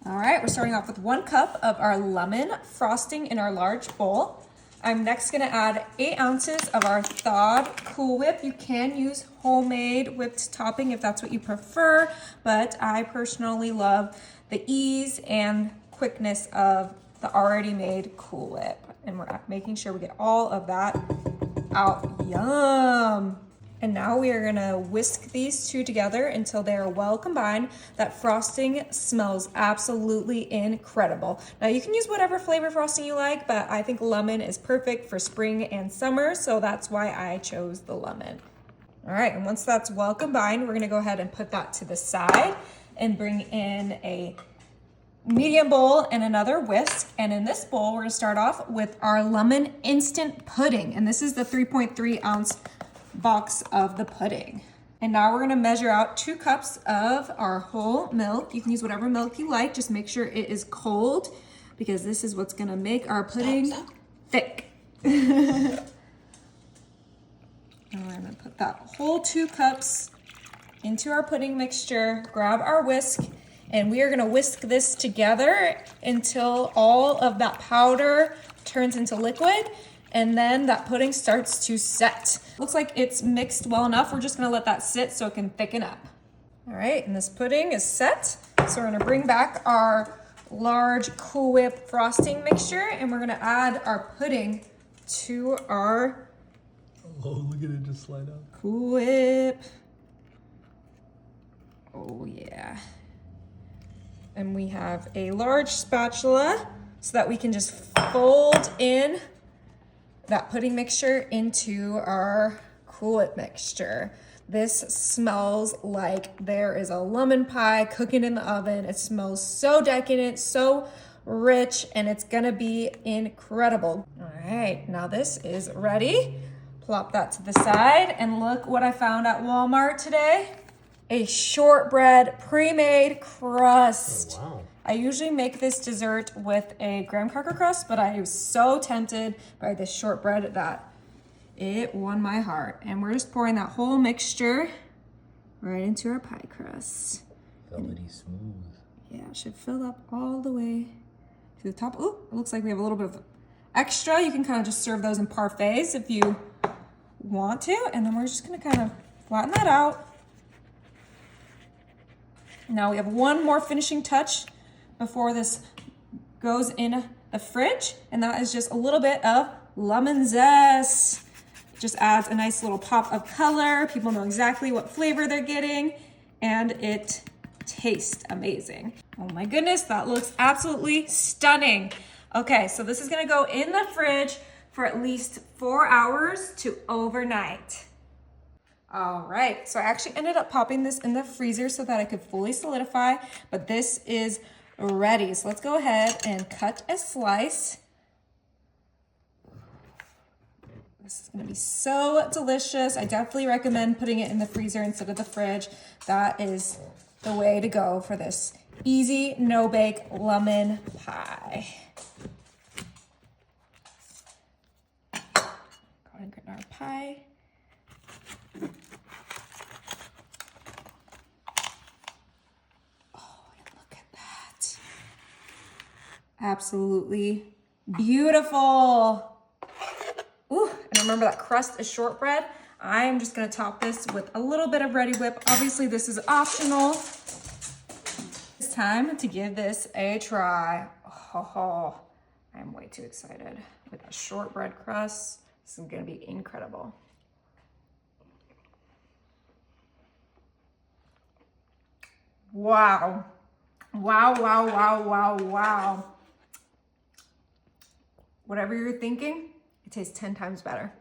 All right, we're starting off with 1 cup of our lemon frosting in our large bowl. I'm next gonna add 8 ounces of our thawed Cool Whip. You can use homemade whipped topping if that's what you prefer, but I personally love the ease and quickness of the already made Cool Whip. And we're making sure we get all of that out. Yum! And now we are gonna whisk these two together until they are well combined. That frosting smells absolutely incredible. Now you can use whatever flavor frosting you like, but I think lemon is perfect for spring and summer, so that's why I chose the lemon. All right, and once that's well combined, we're gonna go ahead and put that to the side and bring in a medium bowl and another whisk. And in this bowl, we're gonna start off with our lemon instant pudding. And this is the 3.3 ounce box of the pudding. And now we're gonna measure out 2 cups of our whole milk. You can use whatever milk you like, just make sure it is cold because this is what's gonna make our pudding thick. And we're gonna put that whole 2 cups into our pudding mixture, grab our whisk, and we are gonna whisk this together until all of that powder turns into liquid, and then that pudding starts to set. Looks like it's mixed well enough. We're just gonna let that sit so it can thicken up. All right, and this pudding is set. So we're gonna bring back our large Cool Whip frosting mixture, and we're gonna add our pudding to our Oh, look at it just slide out. Cool Whip. Oh yeah. And we have a large spatula so that we can just fold in that pudding mixture into our Cool Whip mixture. This smells like there is a lemon pie cooking in the oven. It smells so decadent, so rich, and it's gonna be incredible. All right, now this is ready. Plop that to the side, and look what I found at Walmart today. A shortbread pre-made crust. Oh, wow. I usually make this dessert with a graham cracker crust, but I was so tempted by this shortbread that it won my heart. And we're just pouring that whole mixture right into our pie crust. Velvety smooth. Yeah, it should fill up all the way to the top. Oh, it looks like we have a little bit of extra. You can kind of just serve those in parfaits if you want to. And then we're just gonna kind of flatten that out. Now we have one more finishing touch before this goes in the fridge, and that is just a little bit of lemon zest. It just adds a nice little pop of color. People know exactly what flavor they're getting, and it tastes amazing. Oh my goodness, that looks absolutely stunning. Okay, so this is gonna go in the fridge for at least 4 hours to overnight. All right, so I actually ended up popping this in the freezer so that it could fully solidify, but this is ready. So let's go ahead and cut a slice. This is gonna be so delicious. I definitely recommend putting it in the freezer instead of the fridge. That is the way to go for this easy, no-bake lemon pie. Go ahead and get our pie. Absolutely beautiful. Ooh, and remember that crust is shortbread. I am just gonna top this with a little bit of Ready Whip. Obviously this is optional. It's time to give this a try. Oh, I'm way too excited with that shortbread crust. This is gonna be incredible. Wow. Wow, wow, wow, wow, wow. Whatever you're thinking, it tastes 10 times better.